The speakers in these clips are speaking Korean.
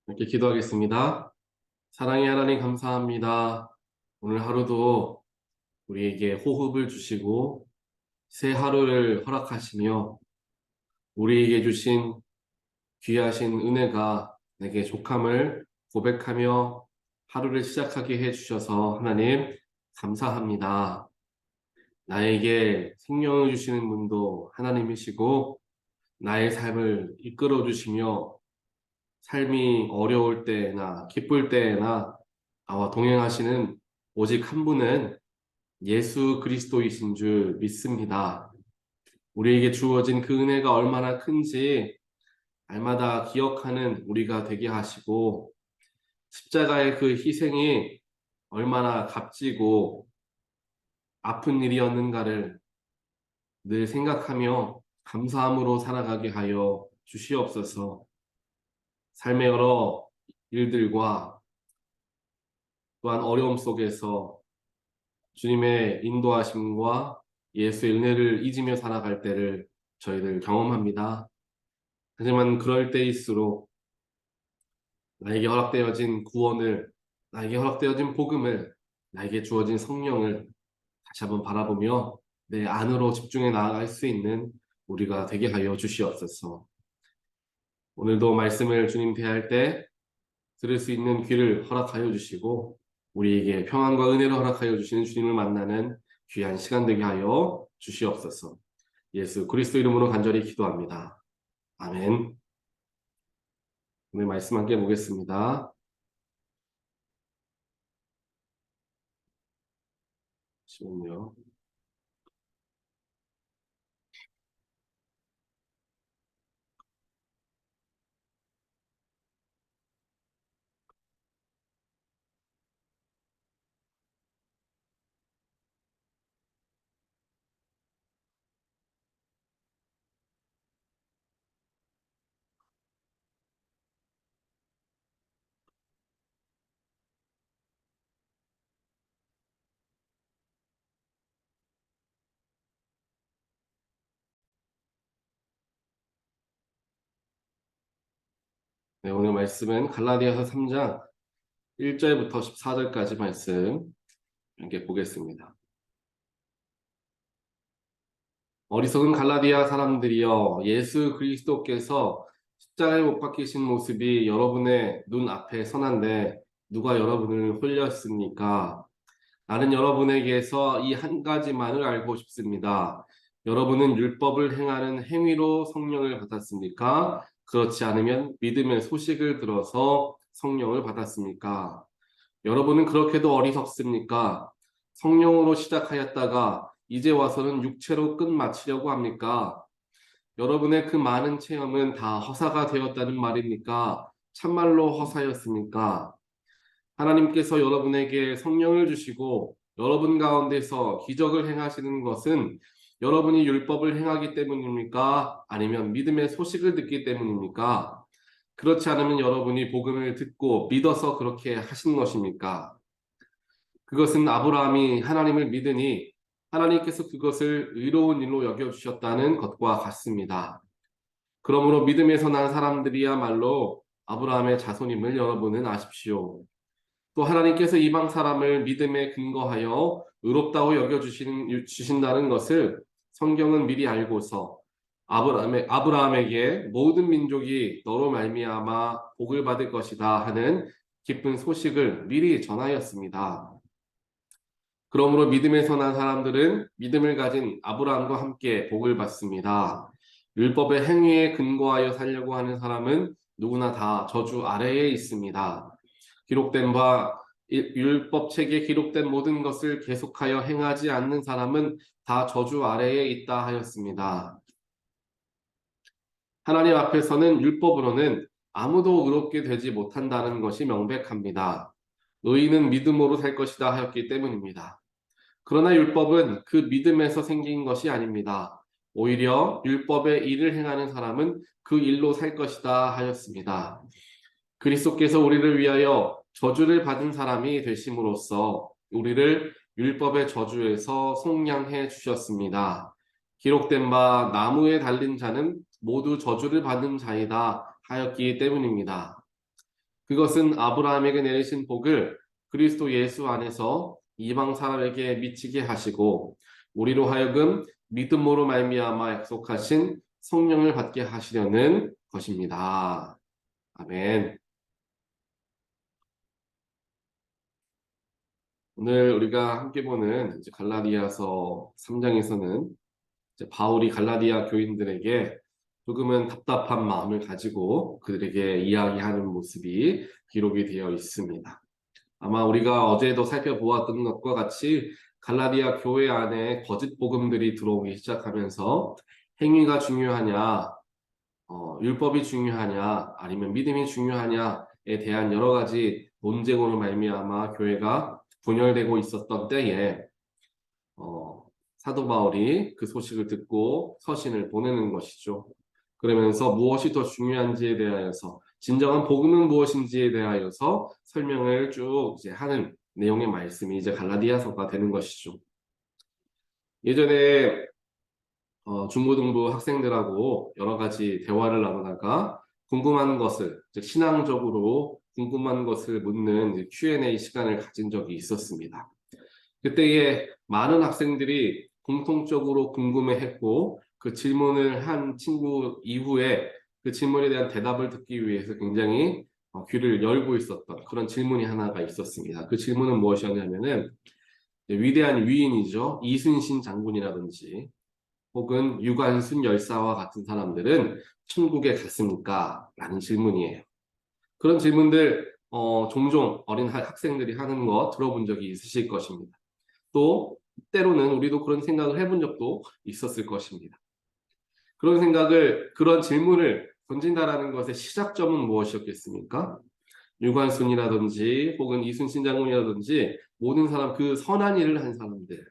이렇게 기도하겠습니다. 사랑의 하나님 감사합니다. 오늘 하루도 우리에게 호흡을 주시고 새 하루를 허락하시며 우리에게 주신 귀하신 은혜가 내게 족함을 고백하며 하루를 시작하게 해주셔서 하나님 감사합니다. 나에게 생명을 주시는 분도 하나님이시고 나의 삶을 이끌어 주시며 삶이 어려울 때나 기쁠 때나 나와 동행하시는 오직 한 분은 예수 그리스도이신 줄 믿습니다. 우리에게 주어진 그 은혜가 얼마나 큰지 날마다 기억하는 우리가 되게 하시고 십자가의 그 희생이 얼마나 값지고 아픈 일이었는가를 늘 생각하며 감사함으로 살아가게 하여 주시옵소서. 삶의 여러 일들과 또한 어려움 속에서 주님의 인도하심과 예수의 은혜를 잊으며 살아갈 때를 저희들 경험합니다. 하지만 그럴 때일수록 나에게 허락되어진 구원을, 나에게 허락되어진 복음을, 나에게 주어진 성령을 다시 한번 바라보며 내 안으로 집중해 나아갈 수 있는 우리가 되게 하여 주시옵소서. 오늘도 말씀을 주님 대할 때 들을 수 있는 귀를 허락하여 주시고 우리에게 평안과 은혜를 허락하여 주시는 주님을 만나는 귀한 시간 되게 하여 주시옵소서. 예수 그리스도 이름으로 간절히 기도합니다. 아멘. 오늘 말씀 함께 보겠습니다. 잠시만요. 네, 오늘 말씀은 갈라디아서 3장 1절부터 14절까지 말씀 함께 보겠습니다. 어리석은 갈라디아 사람들이여, 예수 그리스도께서 십자가에 못 박히신 모습이 여러분의 눈 앞에 선한데 누가 여러분을 홀렸습니까? 나는 여러분에게서 이 한 가지만을 알고 싶습니다. 여러분은 율법을 행하는 행위로 성령을 받았습니까? 그렇지 않으면 믿음의 소식을 들어서 성령을 받았습니까? 여러분은 그렇게도 어리석습니까? 성령으로 시작하였다가 이제 와서는 육체로 끝마치려고 합니까? 여러분의 그 많은 체험은 다 허사가 되었다는 말입니까? 참말로 허사였습니까? 하나님께서 여러분에게 성령을 주시고 여러분 가운데서 기적을 행하시는 것은 여러분이 율법을 행하기 때문입니까? 아니면 믿음의 소식을 듣기 때문입니까? 그렇지 않으면 여러분이 복음을 듣고 믿어서 그렇게 하신 것입니까? 그것은 아브라함이 하나님을 믿으니 하나님께서 그것을 의로운 일로 여겨주셨다는 것과 같습니다. 그러므로 믿음에서 난 사람들이야말로 아브라함의 자손임을 여러분은 아십시오. 또 하나님께서 이방 사람을 믿음에 근거하여 의롭다고 여겨주신다는 것을 성경은 미리 알고서 아브라함에게 모든 민족이 너로 말미암아 복을 받을 것이다 하는 기쁜 소식을 미리 전하였습니다. 그러므로 믿음에서 난 사람들은 믿음을 가진 아브라함과 함께 복을 받습니다. 율법의 행위에 근거하여 살려고 하는 사람은 누구나 다 저주 아래에 있습니다. 기록된 바 율법책에 기록된 모든 것을 계속하여 행하지 않는 사람은 다 저주 아래에 있다 하였습니다. 하나님 앞에서는 율법으로는 아무도 의롭게 되지 못한다는 것이 명백합니다. 의인은 믿음으로 살 것이다 하였기 때문입니다. 그러나 율법은 그 믿음에서 생긴 것이 아닙니다. 오히려 율법의 일을 행하는 사람은 그 일로 살 것이다 하였습니다. 그리스도께서 우리를 위하여 저주를 받은 사람이 되심으로써 우리를 율법의 저주에서 속량해 주셨습니다. 기록된 바 나무에 달린 자는 모두 저주를 받은 자이다 하였기 때문입니다. 그것은 아브라함에게 내리신 복을 그리스도 예수 안에서 이방 사람에게 미치게 하시고 우리로 하여금 믿음으로 말미암아 약속하신 성령을 받게 하시려는 것입니다. 아멘. 오늘 우리가 함께 보는 이제 갈라디아서 3장에서는 이제 바울이 갈라디아 교인들에게 조금은 답답한 마음을 가지고 그들에게 이야기하는 모습이 기록이 되어 있습니다. 아마 우리가 어제도 살펴보았던 것과 같이 갈라디아 교회 안에 거짓 복음들이 들어오기 시작하면서 행위가 중요하냐, 율법이 중요하냐, 아니면 믿음이 중요하냐에 대한 여러 가지 논쟁으로 말미암아 교회가 분열되고 있었던 때에 사도 바울이 그 소식을 듣고 서신을 보내는 것이죠. 그러면서 무엇이 더 중요한지에 대하여서 진정한 복음은 무엇인지에 대하여서 설명을 쭉 이제 하는 내용의 말씀이 이제 갈라디아서가 되는 것이죠. 예전에 중고등부 학생들하고 여러 가지 대화를 나누다가 궁금한 것을 즉 신앙적으로 궁금한 것을 묻는 Q&A 시간을 가진 적이 있었습니다. 그때에 많은 학생들이 공통적으로 궁금해했고 그 질문을 한 친구 이후에 그 질문에 대한 대답을 듣기 위해서 굉장히 귀를 열고 있었던 그런 질문이 하나가 있었습니다. 그 질문은 무엇이었냐면은 위대한 위인이죠. 이순신 장군이라든지 혹은 유관순 열사와 같은 사람들은 천국에 갔습니까? 라는 질문이에요. 그런 질문들 종종 어린 학생들이 하는 거 들어본 적이 있으실 것입니다. 또 때로는 우리도 그런 생각을 해본 적도 있었을 것입니다. 그런 질문을 던진다라는 것의 시작점은 무엇이었겠습니까? 유관순이라든지 혹은 이순신 장군이라든지 모든 사람 그 선한 일을 한 사람들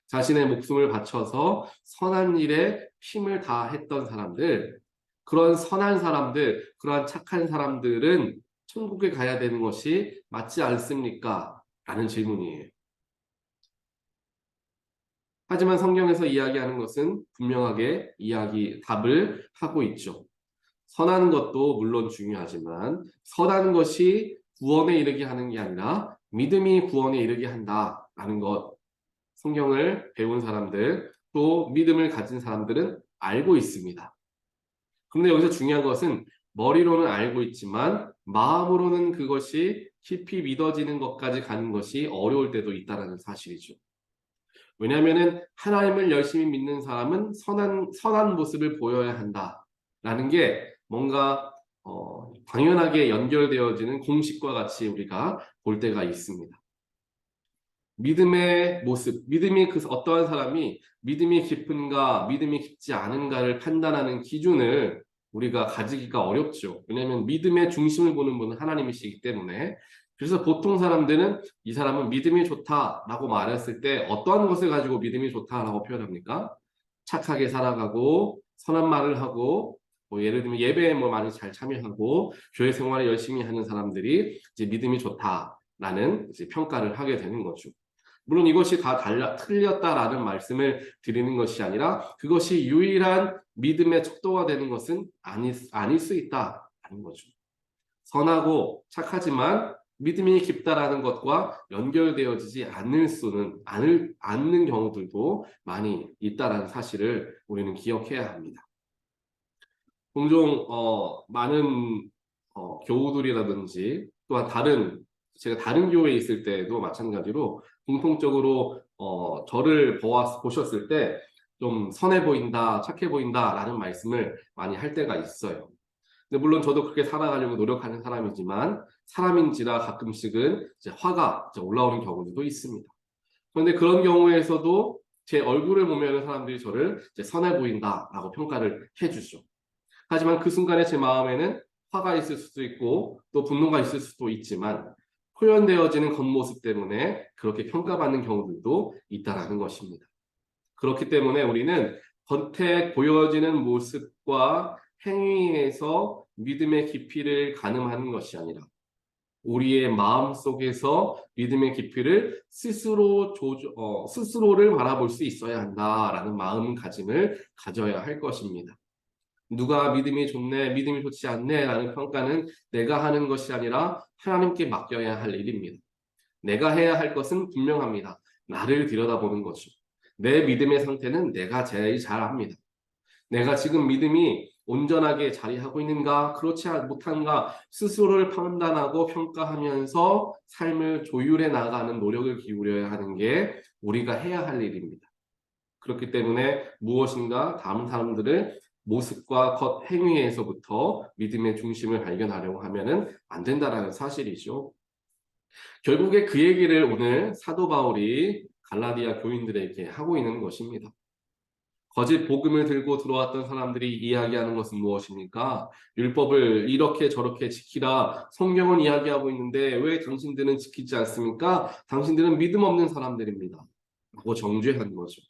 자신의 목숨을 바쳐서 선한 일에 힘을 다했던 사람들 그런 선한 사람들 그러한 착한 사람들은 천국에 가야 되는 것이 맞지 않습니까? 라는 질문이에요. 하지만 성경에서 이야기하는 것은 분명하게 답을 하고 있죠. 선한 것도 물론 중요하지만 선한 것이 구원에 이르게 하는 게 아니라 믿음이 구원에 이르게 한다라는 것 성경을 배운 사람들 또 믿음을 가진 사람들은 알고 있습니다. 그런데 여기서 중요한 것은 머리로는 알고 있지만 마음으로는 그것이 깊이 믿어지는 것까지 가는 것이 어려울 때도 있다는 사실이죠. 왜냐하면 하나님을 열심히 믿는 사람은 선한 모습을 보여야 한다라는 게 뭔가 당연하게 연결되어지는 공식과 같이 우리가 볼 때가 있습니다. 믿음의 모습, 믿음이 어떠한 사람이 믿음이 깊은가, 믿음이 깊지 않은가를 판단하는 기준을 우리가 가지기가 어렵죠. 왜냐하면 믿음의 중심을 보는 분은 하나님이시기 때문에. 그래서 보통 사람들은 이 사람은 믿음이 좋다라고 말했을 때 어떠한 것을 가지고 믿음이 좋다라고 표현합니까? 착하게 살아가고 선한 말을 하고 뭐 예를 들면 예배에 많이 잘 참여하고 교회 생활을 열심히 하는 사람들이 이제 믿음이 좋다라는 이제 평가를 하게 되는 거죠. 물론 이것이 다 틀렸다라는 말씀을 드리는 것이 아니라 그것이 유일한 믿음의 척도가 되는 것은 아닐 수 있다라는 거죠. 선하고 착하지만 믿음이 깊다라는 것과 연결되어지지 않는 경우들도 많이 있다라는 사실을 우리는 기억해야 합니다. 종종 많은 교우들이라든지 또한 제가 다른 교회에 있을 때도 마찬가지로 공통적으로 저를 보셨을 때 좀 선해 보인다, 착해 보인다라는 말씀을 많이 할 때가 있어요. 근데 물론 저도 그렇게 살아가려고 노력하는 사람이지만 사람인지라 가끔씩은 이제 화가 올라오는 경우도 있습니다. 그런데 그런 경우에서도 제 얼굴을 보면 사람들이 저를 이제 선해 보인다라고 평가를 해주죠. 하지만 그 순간에 제 마음에는 화가 있을 수도 있고 또 분노가 있을 수도 있지만 표현되어지는 겉모습 때문에 그렇게 평가받는 경우들도 있다라는 것입니다. 그렇기 때문에 우리는 겉에 보여지는 모습과 행위에서 믿음의 깊이를 가늠하는 것이 아니라 우리의 마음 속에서 믿음의 깊이를 스스로를 바라볼 수 있어야 한다라는 마음가짐을 가져야 할 것입니다. 누가 믿음이 좋네, 믿음이 좋지 않네 라는 평가는 내가 하는 것이 아니라 하나님께 맡겨야 할 일입니다. 내가 해야 할 것은 분명합니다. 나를 들여다보는 거죠. 내 믿음의 상태는 내가 제일 잘 압니다. 내가 지금 믿음이 온전하게 자리하고 있는가, 그렇지 못한가 스스로를 판단하고 평가하면서 삶을 조율해 나가는 노력을 기울여야 하는 게 우리가 해야 할 일입니다. 그렇기 때문에 무엇인가 다른 사람들을 모습과 겉 행위에서부터 믿음의 중심을 발견하려고 하면은 안 된다라는 사실이죠. 결국에 그 얘기를 오늘 사도 바울이 갈라디아 교인들에게 하고 있는 것입니다. 거짓 복음을 들고 들어왔던 사람들이 이야기하는 것은 무엇입니까? 율법을 이렇게 저렇게 지키라. 성경은 이야기하고 있는데 왜 당신들은 지키지 않습니까? 당신들은 믿음 없는 사람들입니다. 라고 정죄하는 거죠.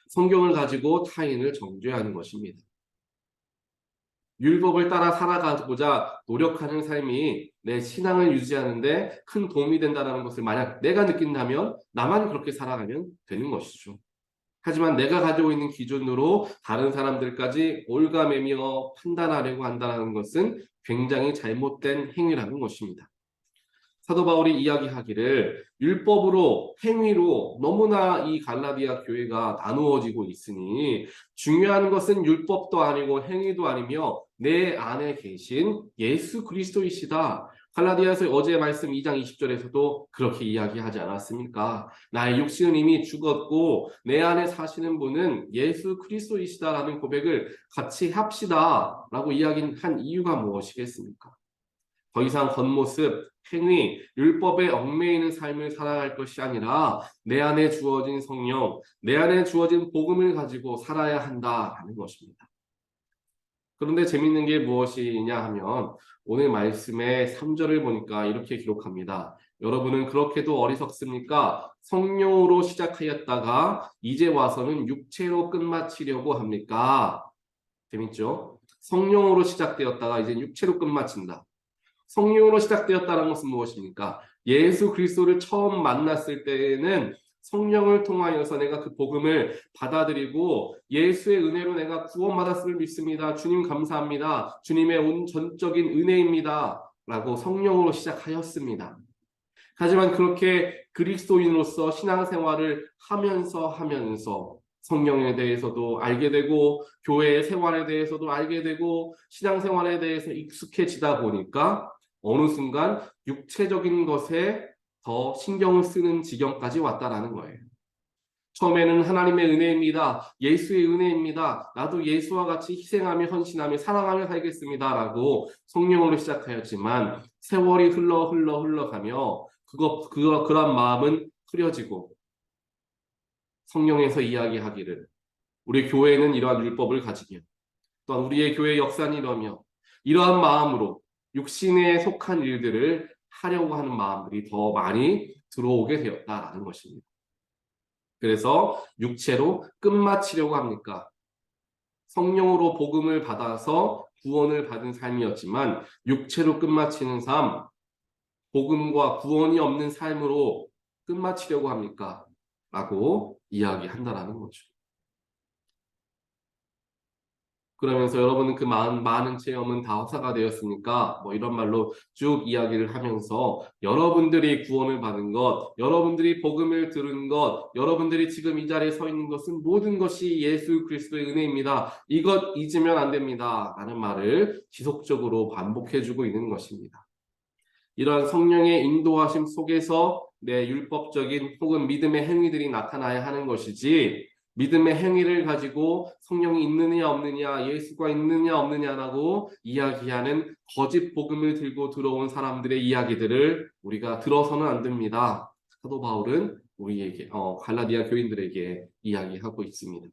성경을 가지고 타인을 정죄하는 것입니다. 율법을 따라 살아가고자 노력하는 삶이 내 신앙을 유지하는데 큰 도움이 된다는 것을 만약 내가 느낀다면 나만 그렇게 살아가면 되는 것이죠. 하지만 내가 가지고 있는 기준으로 다른 사람들까지 올가매며 판단하려고 한다는 것은 굉장히 잘못된 행위라는 것입니다. 사도 바울이 이야기하기를 율법으로 행위로 너무나 이 갈라디아 교회가 나누어지고 있으니 중요한 것은 율법도 아니고 행위도 아니며 내 안에 계신 예수 그리스도이시다. 갈라디아서 어제 말씀 2장 20절에서도 그렇게 이야기하지 않았습니까? 나의 육신은 이미 죽었고 내 안에 사시는 분은 예수 그리스도이시다라는 고백을 같이 합시다 라고 이야기한 이유가 무엇이겠습니까? 더 이상 겉모습, 행위, 율법에 얽매이는 삶을 살아갈 것이 아니라 내 안에 주어진 성령, 내 안에 주어진 복음을 가지고 살아야 한다라는 것입니다. 그런데 재밌는 게 무엇이냐 하면 오늘 말씀의 3절을 보니까 이렇게 기록합니다. 여러분은 그렇게도 어리석습니까? 성령으로 시작하였다가 이제 와서는 육체로 끝마치려고 합니까? 재밌죠? 성령으로 시작되었다가 이제 육체로 끝마친다. 성령으로 시작되었다는 것은 무엇입니까? 예수 그리스도를 처음 만났을 때에는 성령을 통하여서 내가 그 복음을 받아들이고 예수의 은혜로 내가 구원받았음을 믿습니다. 주님 감사합니다. 주님의 온 전적인 은혜입니다. 라고 성령으로 시작하였습니다. 하지만 그렇게 그리스도인으로서 신앙생활을 하면서 성령에 대해서도 알게 되고 교회의 생활에 대해서도 알게 되고 신앙생활에 대해서 익숙해지다 보니까 어느 순간 육체적인 것에 더 신경을 쓰는 지경까지 왔다라는 거예요. 처음에는 하나님의 은혜입니다. 예수의 은혜입니다. 나도 예수와 같이 희생하며 헌신하며 사랑하며 살겠습니다라고 성령으로 시작하였지만 세월이 흘러가며 그런 마음은 흐려지고 성령에서 이야기하기를 우리 교회는 이러한 율법을 가지며 또한 우리의 교회 역사는 이러며 이러한 마음으로 육신에 속한 일들을 하려고 하는 마음들이 더 많이 들어오게 되었다라는 것입니다. 그래서 육체로 끝마치려고 합니까? 성령으로 복음을 받아서 구원을 받은 삶이었지만 육체로 끝마치는 삶, 복음과 구원이 없는 삶으로 끝마치려고 합니까? 라고 이야기한다라는 거죠. 그러면서 여러분은 그 많은 체험은 다 허사가 되었으니까 뭐 이런 말로 쭉 이야기를 하면서 여러분들이 구원을 받은 것, 여러분들이 복음을 들은 것, 여러분들이 지금 이 자리에 서 있는 것은 모든 것이 예수 그리스도의 은혜입니다. 이것 잊으면 안 됩니다. 라는 말을 지속적으로 반복해주고 있는 것입니다. 이러한 성령의 인도하심 속에서 내 율법적인 혹은 믿음의 행위들이 나타나야 하는 것이지 믿음의 행위를 가지고 성령이 있느냐 없느냐 예수가 있느냐 없느냐라고 이야기하는 거짓 복음을 들고 들어온 사람들의 이야기들을 우리가 들어서는 안 됩니다. 사도 바울은 우리에게 갈라디아 교인들에게 이야기하고 있습니다.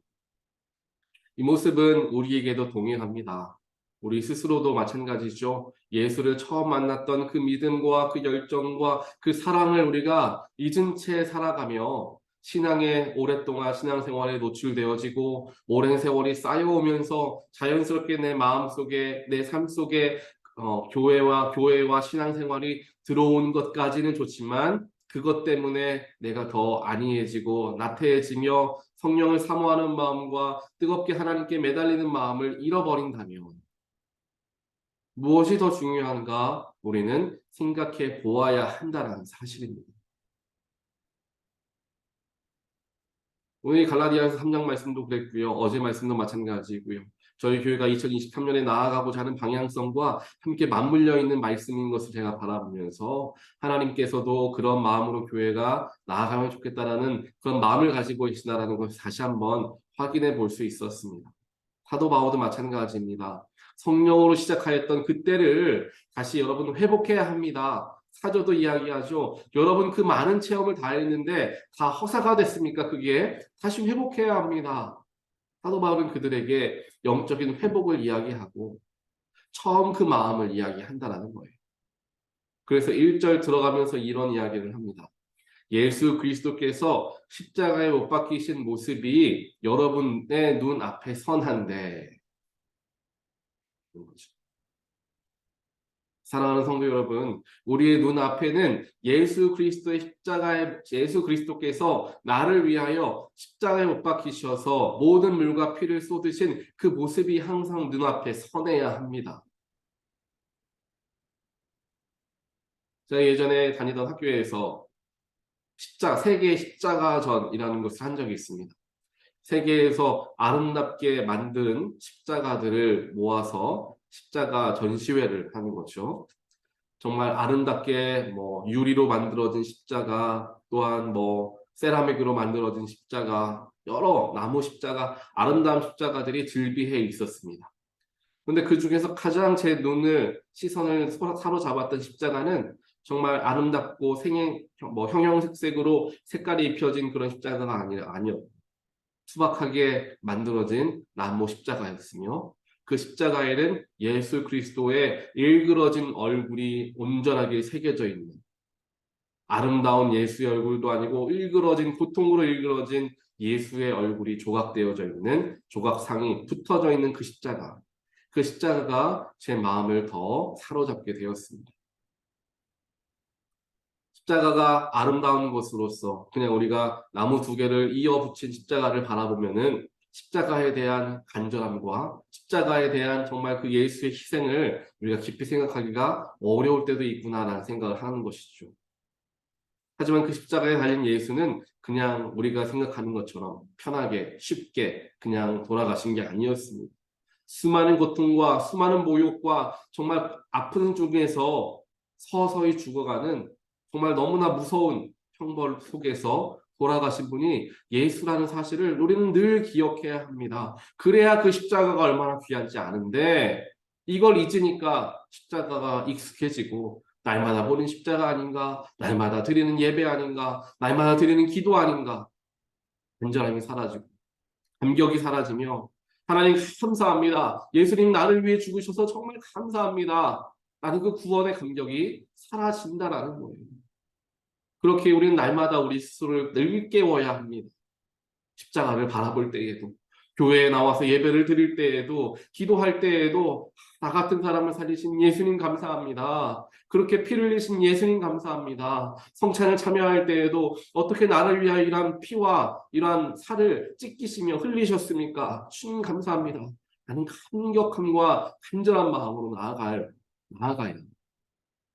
이 모습은 우리에게도 동일합니다. 우리 스스로도 마찬가지죠. 예수를 처음 만났던 그 믿음과 그 열정과 그 사랑을 우리가 잊은 채 살아가며 신앙에 오랫동안 신앙생활에 노출되어지고 오랜 세월이 쌓여오면서 자연스럽게 내 마음속에 내 삶 속에 교회와 신앙생활이 들어온 것까지는 좋지만 그것 때문에 내가 더 안이해지고 나태해지며 성령을 사모하는 마음과 뜨겁게 하나님께 매달리는 마음을 잃어버린다면 무엇이 더 중요한가 우리는 생각해 보아야 한다는 사실입니다. 오늘 갈라디아서 3장 말씀도 그랬고요. 어제 말씀도 마찬가지고요. 저희 교회가 2023년에 나아가고자 하는 방향성과 함께 맞물려 있는 말씀인 것을 제가 바라보면서 하나님께서도 그런 마음으로 교회가 나아가면 좋겠다라는 그런 마음을 가지고 계시다라는 것을 다시 한번 확인해 볼 수 있었습니다. 사도 바울도 마찬가지입니다. 성령으로 시작하였던 그때를 다시 여러분 회복해야 합니다. 사도도 이야기하죠. 여러분 그 많은 체험을 다 했는데 다 허사가 됐습니까? 그게 다시 회복해야 합니다. 사도 바울은 그들에게 영적인 회복을 이야기하고 처음 그 마음을 이야기한다라는 거예요. 그래서 1절 들어가면서 이런 이야기를 합니다. 예수 그리스도께서 십자가에 못 박히신 모습이 여러분의 눈 앞에 선한데 사랑하는 성도 여러분, 우리의 눈앞에는 예수 그리스도께서 나를 위하여 십자가에 못 박히셔서 모든 물과 피를 쏟으신 그 모습이 항상 눈앞에 선해야 합니다. 제가 예전에 다니던 학교에서 세계 십자가전이라는 것을 한 적이 있습니다. 세계에서 아름답게 만든 십자가들을 모아서 십자가 전시회를 하는 거죠. 정말 아름답게 뭐 유리로 만들어진 십자가 또한 뭐 세라믹으로 만들어진 십자가 여러 나무 십자가 아름다운 십자가들이 즐비해 있었습니다. 근데 그 중에서 가장 제 시선을 사로잡았던 십자가는 정말 아름답고 뭐 형형색색으로 색깔이 입혀진 그런 십자가가 아니었 투박하게 만들어진 나무 십자가였으며 그 십자가에는 예수 그리스도의 일그러진 얼굴이 온전하게 새겨져 있는 아름다운 예수의 얼굴도 아니고 고통으로 일그러진 예수의 얼굴이 조각되어져 있는 조각상이 붙어져 있는 그 십자가가 제 마음을 더 사로잡게 되었습니다. 십자가가 아름다운 것으로서 그냥 우리가 나무 두 개를 이어 붙인 십자가를 바라보면은 십자가에 대한 간절함과 십자가에 대한 정말 그 예수의 희생을 우리가 깊이 생각하기가 어려울 때도 있구나라는 생각을 하는 것이죠. 하지만 그 십자가에 달린 예수는 그냥 우리가 생각하는 것처럼 편하게 쉽게 그냥 돌아가신 게 아니었습니다. 수많은 고통과 수많은 모욕과 정말 아픈 중에서 서서히 죽어가는 정말 너무나 무서운 형벌 속에서 돌아가신 분이 예수라는 사실을 우리는 늘 기억해야 합니다. 그래야 그 십자가가 얼마나 귀한지 아는데 이걸 잊으니까 십자가가 익숙해지고 날마다 보는 십자가 아닌가, 날마다 드리는 예배 아닌가, 날마다 드리는 기도 아닌가, 간절함이 사라지고 감격이 사라지며 하나님 감사합니다. 예수님 나를 위해 죽으셔서 정말 감사합니다. 라는 그 구원의 감격이 사라진다라는 거예요. 그렇게 우리는 날마다 우리 스스로를 늘 깨워야 합니다. 십자가를 바라볼 때에도, 교회에 나와서 예배를 드릴 때에도, 기도할 때에도 나 같은 사람을 살리신 예수님 감사합니다. 그렇게 피를 흘리신 예수님 감사합니다. 성찬을 참여할 때에도 어떻게 나를 위하여 이러한 피와 이러한 살을 찢기시며 흘리셨습니까? 주님 감사합니다. 나는 감격함과 간절한 마음으로 나아가야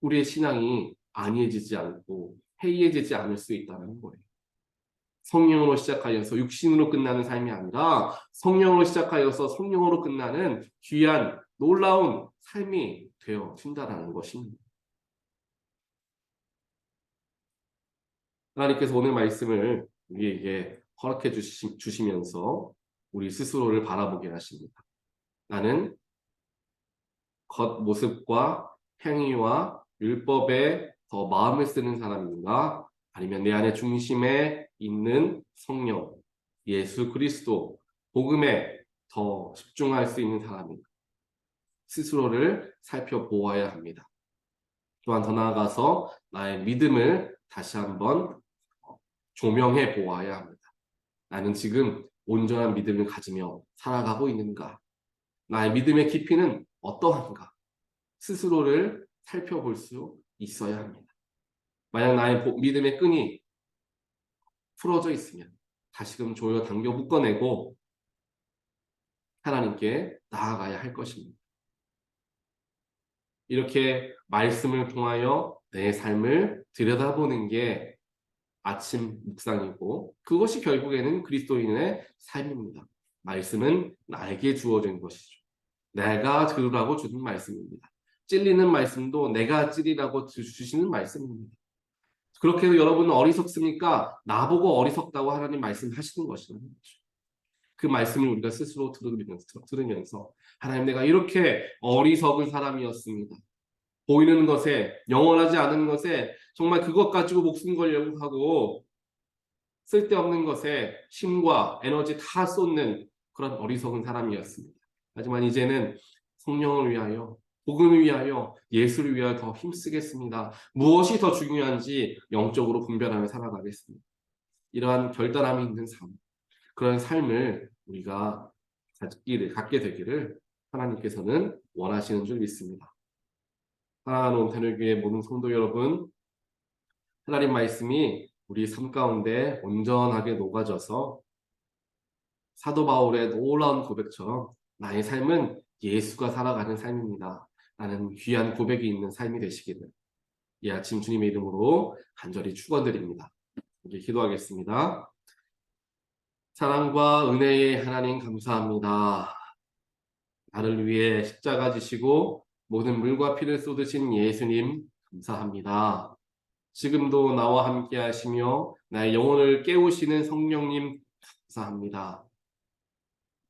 우리의 신앙이 안이해지지 않고 해이해지지 않을 수 있다는 거예요. 성령으로 시작하여서 육신으로 끝나는 삶이 아니라 성령으로 시작하여서 성령으로 끝나는 귀한 놀라운 삶이 되어진다는 것입니다. 하나님께서 오늘 말씀을 우리에게 허락해 주시면서 우리 스스로를 바라보게 하십니다. 나는 겉모습과 행위와 율법에 더 마음을 쓰는 사람인가? 아니면 내 안에 중심에 있는 성령, 예수 그리스도, 복음에 더 집중할 수 있는 사람인가? 스스로를 살펴보아야 합니다. 또한 더 나아가서 나의 믿음을 다시 한번 조명해 보아야 합니다. 나는 지금 온전한 믿음을 가지며 살아가고 있는가? 나의 믿음의 깊이는 어떠한가? 스스로를 살펴볼 수 있어야 합니다. 만약 나의 믿음의 끈이 풀어져 있으면 다시금 조여 당겨 묶어내고 하나님께 나아가야 할 것입니다. 이렇게 말씀을 통하여 내 삶을 들여다보는 게 아침 묵상이고 그것이 결국에는 그리스도인의 삶입니다. 말씀은 나에게 주어진 것이죠. 내가 들으라고 주는 말씀입니다. 찔리는 말씀도 내가 찔리라고 주시는 말씀입니다. 그렇게 해도 여러분은 어리석습니까? 나보고 어리석다고 하나님 말씀하시는 것이라는 거죠. 그 말씀을 우리가 스스로 들으면서 하나님, 내가 이렇게 어리석은 사람이었습니다. 보이는 것에, 영원하지 않은 것에 정말 그것 가지고 목숨 걸려고 하고 쓸데없는 것에 힘과 에너지 다 쏟는 그런 어리석은 사람이었습니다. 하지만 이제는 성령을 위하여, 복음을 위하여, 예수를 위하여 더 힘쓰겠습니다. 무엇이 더 중요한지 영적으로 분별하며 살아가겠습니다. 이러한 결단함이 있는 삶, 그런 삶을 우리가 갖게 되기를 하나님께서는 원하시는 줄 믿습니다. 사랑하는 온타뉴교회 모든 성도 여러분, 하나님 말씀이 우리 삶 가운데 온전하게 녹아져서 사도 바울의 놀라운 고백처럼 나의 삶은 예수가 살아가는 삶입니다. 라는 귀한 고백이 있는 삶이 되시기를 이 아침 주님의 이름으로 간절히 축원드립니다. 이제 기도하겠습니다. 사랑과 은혜의 하나님 감사합니다. 나를 위해 십자가 지시고 모든 물과 피를 쏟으신 예수님 감사합니다. 지금도 나와 함께 하시며 나의 영혼을 깨우시는 성령님 감사합니다.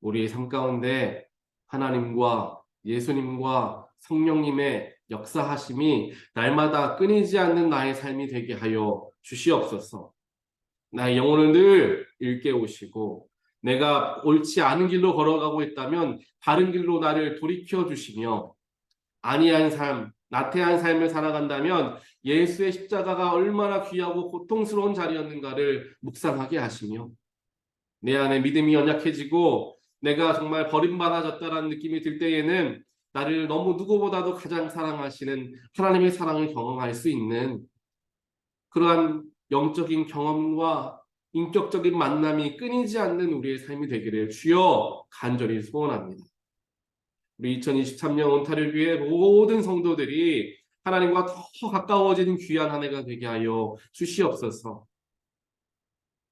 우리의 삶 가운데 하나님과 예수님과 성령님의 역사하심이 날마다 끊이지 않는 나의 삶이 되게 하여 주시옵소서. 나의 영혼을 늘 일깨우시고 내가 옳지 않은 길로 걸어가고 있다면 바른 길로 나를 돌이켜 주시며 안이한 삶, 나태한 삶을 살아간다면 예수의 십자가가 얼마나 귀하고 고통스러운 자리였는가를 묵상하게 하시며 내 안에 믿음이 연약해지고 내가 정말 버림받아졌다는 느낌이 들 때에는 나를 너무 누구보다도 가장 사랑하시는 하나님의 사랑을 경험할 수 있는 그러한 영적인 경험과 인격적인 만남이 끊이지 않는 우리의 삶이 되기를 주여 간절히 소원합니다. 우리 2023년 온타뉴교회 모든 성도들이 하나님과 더 가까워지는 귀한 한 해가 되게 하여 주시옵소서.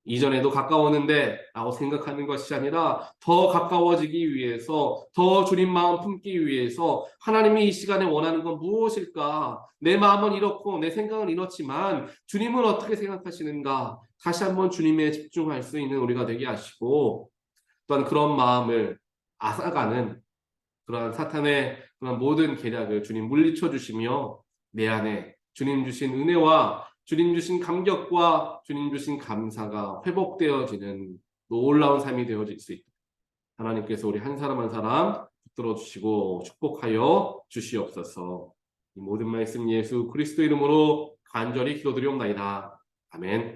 이전에도 가까웠는데 라고 생각하는 것이 아니라 더 가까워지기 위해서, 더 주님 마음 품기 위해서 하나님이 이 시간에 원하는 건 무엇일까? 내 마음은 이렇고 내 생각은 이렇지만 주님은 어떻게 생각하시는가? 다시 한번 주님에 집중할 수 있는 우리가 되게 하시고 또한 그런 마음을 앗아가는 그러한 사탄의 그런 모든 계략을 주님 물리쳐 주시며 내 안에 주님 주신 은혜와 주님 주신 감격과 주님 주신 감사가 회복되어지는 놀라운 삶이 되어질 수 있도록 하나님께서 우리 한 사람 한 사람 붙들어 주시고 축복하여 주시옵소서. 이 모든 말씀 예수 그리스도 이름으로 간절히 기도드리옵나이다. 아멘.